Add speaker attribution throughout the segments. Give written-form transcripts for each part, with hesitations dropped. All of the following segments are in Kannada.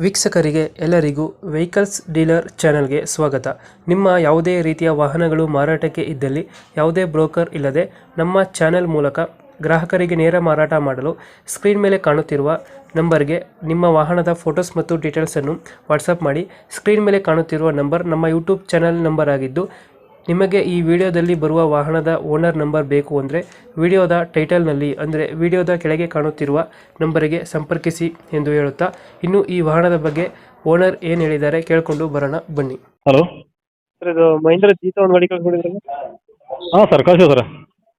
Speaker 1: ವೀಕ್ಷಕರಿಗೆ ಎಲ್ಲರಿಗೂ ವೆಹಿಕಲ್ಸ್ ಡೀಲರ್ ಚಾನೆಲ್ಗೆ ಸ್ವಾಗತ. ನಿಮ್ಮ ಯಾವುದೇ ರೀತಿಯ ವಾಹನಗಳು ಮಾರಾಟಕ್ಕೆ ಇದ್ದಲ್ಲಿ ಯಾವುದೇ ಬ್ರೋಕರ್ ಇಲ್ಲದೆ ನಮ್ಮ ಚಾನೆಲ್ ಮೂಲಕ ಗ್ರಾಹಕರಿಗೆ ನೇರ ಮಾರಾಟ ಮಾಡಲು ಸ್ಕ್ರೀನ್ ಮೇಲೆ ಕಾಣುತ್ತಿರುವ ನಂಬರ್ಗೆ ನಿಮ್ಮ ವಾಹನದ ಫೋಟೋಸ್ ಮತ್ತು ಡೀಟೇಲ್ಸನ್ನು ವಾಟ್ಸಪ್ ಮಾಡಿ. ಸ್ಕ್ರೀನ್ ಮೇಲೆ ಕಾಣುತ್ತಿರುವ ನಂಬರ್ ನಮ್ಮ ಯೂಟ್ಯೂಬ್ ಚಾನೆಲ್ ನಂಬರ್ ಆಗಿದ್ದು, ನಿಮಗೆ ಈ ವಿಡಿಯೋದಲ್ಲಿ ಬರುವ ವಾಹನದ ಓನರ್ ನಂಬರ್ ಬೇಕು ಅಂದರೆ ವಿಡಿಯೋದ ಟೈಟಲ್ನಲ್ಲಿ ಅಂದರೆ ವಿಡಿಯೋದ ಕೆಳಗೆ ಕಾಣುತ್ತಿರುವ ನಂಬರಿಗೆ ಸಂಪರ್ಕಿಸಿ ಎಂದು ಹೇಳುತ್ತಾ, ಇನ್ನು ಈ ವಾಹನದ ಬಗ್ಗೆ ಓನರ್ ಏನು ಹೇಳಿದ್ದಾರೆ ಕೇಳಿಕೊಂಡು ಬರೋಣ ಬನ್ನಿ.
Speaker 2: ಹಲೋ.
Speaker 1: ಸರ್, ಇದು ಮಹೇಂದ್ರ ಜೀತ ಒಂದು ಗಾಡಿ ಕಳ್ಕೊಂಡಿದ್ರಲ್ಲ,
Speaker 2: ಹಾಂ ಸರ್, ಕಳಿಸಿ ಸರ್.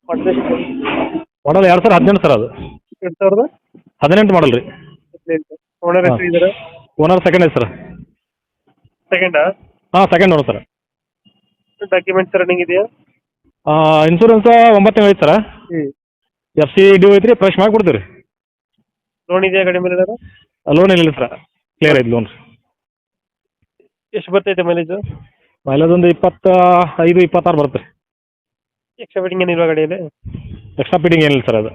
Speaker 2: ಮಾಡಲ್ 2018 ಸರ್. ಅದು 18 ಮಾಡಲ್ ರೀ.
Speaker 1: ಓನರ್ ಎಷ್ಟು ಇದ್ದಾರೆ?
Speaker 2: ಓನರ್ ಸೆಕೆಂಡ್ ಐತೆ ಸರ್.
Speaker 1: ಸೆಕೆಂಡಾ?
Speaker 2: ಹಾಂ, second owner sir.
Speaker 1: Documents running ಇದೆಯಾ?
Speaker 2: ಇನ್ಸೂರೆನ್ಸ್ 9 ತಿಂಗಳು ಐತೆ ಸರ್. FC ಡ್ಯೂ ಐತ್ರಿ, ಫ್ರೆಶ್ ಮಾಡಿ ಕೊಡ್ತೀವಿ ರೀ.
Speaker 1: ಲೋನ್ ಇದೆಯಾ ಗಾಡಿ ಮೇಲೆ?
Speaker 2: ಲೋನ್ ಏನಿಲ್ಲ ಸರ್, ಕ್ಲಿಯರ್ ಐತೆ ಲೋನ್.
Speaker 1: ಎಷ್ಟು ಬರ್ತೈತೆ ಮೈಲೇಜ್?
Speaker 2: ಮೈಲೇಜ್ ಒಂದು 25-26 ಬರುತ್ತೆ.
Speaker 1: ಎಕ್ಸ್ಟ್ರಾ ಫಿಟ್ಟಿಂಗ್ ಏನಿಲ್ವಾ ಗಾಡಿಯಲ್ಲಿ?
Speaker 2: ಎಕ್ಸ್ಟ್ರಾ ಫಿಟ್ಟಿಂಗ್ ಏನಿಲ್ಲ ಸರ್. ಅದು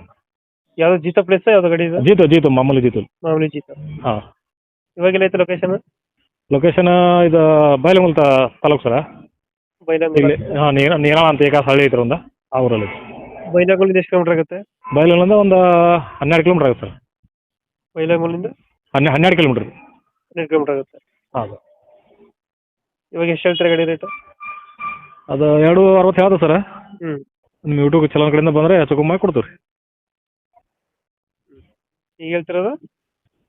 Speaker 1: ಯಾವ್ದು ಜೀತ ಪ್ಲೇಸ್? ಯಾವ್ದು ಗಾಡಿ ಇದೆ?
Speaker 2: ಜೀತು ಮಾಮೂಲಿ ಜೀತು.
Speaker 1: ಮಾಮೂಲಿ ಜೀತ.
Speaker 2: ಹಾಂ.
Speaker 1: ಇವಾಗೆಲ್ಲ ಐತೆ ಲೊಕೇಶನ್?
Speaker 2: ಲೊಕೇಶನ್ ಇದು ಬೈಲಮೂಲ ತಾಲೂಕು ಸರ್.
Speaker 1: ಬೈಲಂಗಲ್.
Speaker 2: ಇಲ್ಲಿ ಹಾಂ, ನೀರಾಳ ಅಂತ ಏಕಾಸ್ ಹಳ್ಳಿ ಐತ್ರಿ ಒಂದು, ಆ ಊರಲ್ಲಿ.
Speaker 1: ಬೈಲಂಗಲ್ ಎಷ್ಟು ಕಿಲೋಮೀಟರ್ ಆಗುತ್ತೆ?
Speaker 2: ಬೈಲಲ್ಲಿಂದ ಒಂದು 12 ಕಿಲೋಮೀಟರ್ ಆಗುತ್ತೆ ಸರ್.
Speaker 1: ಬೈಲಂಗಲಿಂದ
Speaker 2: 12 ಕಿಲೋಮೀಟರ್.
Speaker 1: 12 ಕಿಲೋಮೀಟರ್ ಆಗುತ್ತೆ.
Speaker 2: ಹಾಂ.
Speaker 1: ಇವಾಗ ಎಷ್ಟು ಹೇಳ್ತಾರೆ ಗಾಡಿ ರೇಟು?
Speaker 2: ಅದು 260 ಯಾವುದು ಸರ್.
Speaker 1: ಹ್ಞೂ.
Speaker 2: ನಿಮ್ಮ ಯೂಟ್ಯೂಬ್ ಚಾನಲ್ ಕಡೆಯಿಂದ ಬಂದರೆ ಹೆಚ್ಚು ಕಮ್ಮಿ ಮಾಡಿ ಕೊಡ್ತೀವಿ ರೀ.
Speaker 1: ಈಗ ಹೇಳ್ತಿರೋದು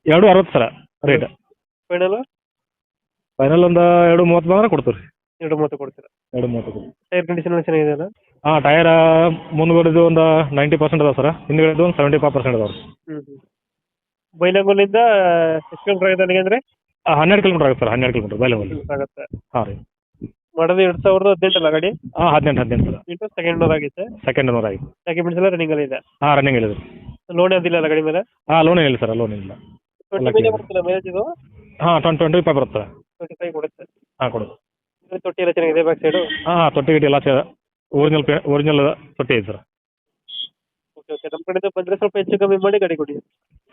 Speaker 2: 260 ಸರ ರೇಟ್.
Speaker 1: ಫೈನಲ್
Speaker 2: ಒಂದು 230 ಬಂದರೆ ಕೊಡ್ತೀವಿ ರೀ.
Speaker 1: 230 ಕೊಡ್ತೀರಾ?
Speaker 2: 230 ಕೊಡ್ತೀವಿ.
Speaker 1: ಟೈರ್ ಕಂಡೀಷನ್ ಚೆನ್ನಾಗಿದೆ ಅಲ್ಲ?
Speaker 2: ಹಾಂ, ಟೈರ್ ಮುಂದ್ಗಡೆದು ಒಂದು 90% ಅದಾವೆ ಸರ್, ಹಿಂದ್ಗಡೆದು ಒಂದು 75% ಅದಾವೆ ರೀ.
Speaker 1: ಹ್ಞೂ. ಬೈಲಂಗಲಿಂದ ಎಷ್ಟು ಕಿಲೋಮೀಟರ್ ಆಗಿದೆ ನನಗೆ ಅಂದರೆ?
Speaker 2: 12 ಕಿಲೋಮೀಟರ್ ಆಗುತ್ತೆ ಸರ್. 12 ಕಿಲೋಮೀಟರ್ ಬೈಲಂಗಲ್
Speaker 1: ಆಗುತ್ತೆ.
Speaker 2: ಹಾಂ ರೀ.
Speaker 1: ಮಾಡೋದು 2018 ಅಲ್ಲ ಗಾಡಿ?
Speaker 2: ಹಾಂ, 18 ಸರ್.
Speaker 1: ಸೆಕೆಂಡ್ ಓನರ್ ಆಗೈತೆ.
Speaker 2: ಸೆಕೆಂಡ್ ಓನರ್ ಆಗಿದೆ.
Speaker 1: ಡಾಕ್ಯುಮೆಂಟ್ಸ್ ಎಲ್ಲ ರನ್ನಿಂಗ್ ಅಲ್ಲಿ ಇದೆ?
Speaker 2: ಹಾಂ, ರನ್ನಿಂಗ್ ಇದೆ ರೀ.
Speaker 1: ಲೋನ್ ಯಾವ್ದಿಲ್ಲ ಅಲ್ಲ ಗಾಡಿ ಮೇಲೆ?
Speaker 2: ಹಾಂ, ಲೋನ್ ಏನಿಲ್ಲ ಸರ್, ಲೋನ್ ಏನಿಲ್ಲ.
Speaker 1: 20 ಮೇಲೆ ಬರ್ತಲ್ಲ ಮೈಲೇಜ್ ಇದು?
Speaker 2: ಹಾಂ, 25 ಬರುತ್ತೆ ಸರ್.
Speaker 1: 25 ಕೊಡುತ್ತೆ.
Speaker 2: ಹಾಂ, ಕೊಡೋದು.
Speaker 1: ತೊಟ್ಟಿ ಎಲ್ಲ ಚೆನ್ನಾಗಿದೆ ಬ್ಯಾಕ್ ಸೈಡು?
Speaker 2: ಹಾಂ, ತೊಟ್ಟಿ ಗಿಟ್ಟಿ ಎಲ್ಲ ಒರಿಜಿನಲ್ ತೊಟ್ಟಿ ಐತೆ ಸರ್.
Speaker 1: ಓಕೆ ಓಕೆ, ನಮ್ಮ ಕಡೆಯಿಂದ ಬಂದರೆ ಸ್ವಲ್ಪ ಹೆಚ್ಚು ಕಮ್ಮಿ ಮಾಡಿ ಗಾಡಿ ಕೊಡಿ.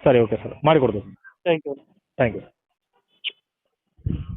Speaker 2: ಸರಿ, ಓಕೆ ಸರ್, ಮಾಡಿ ಕೊಡ್ತೀವಿ.
Speaker 1: Thank you.
Speaker 2: Thank you.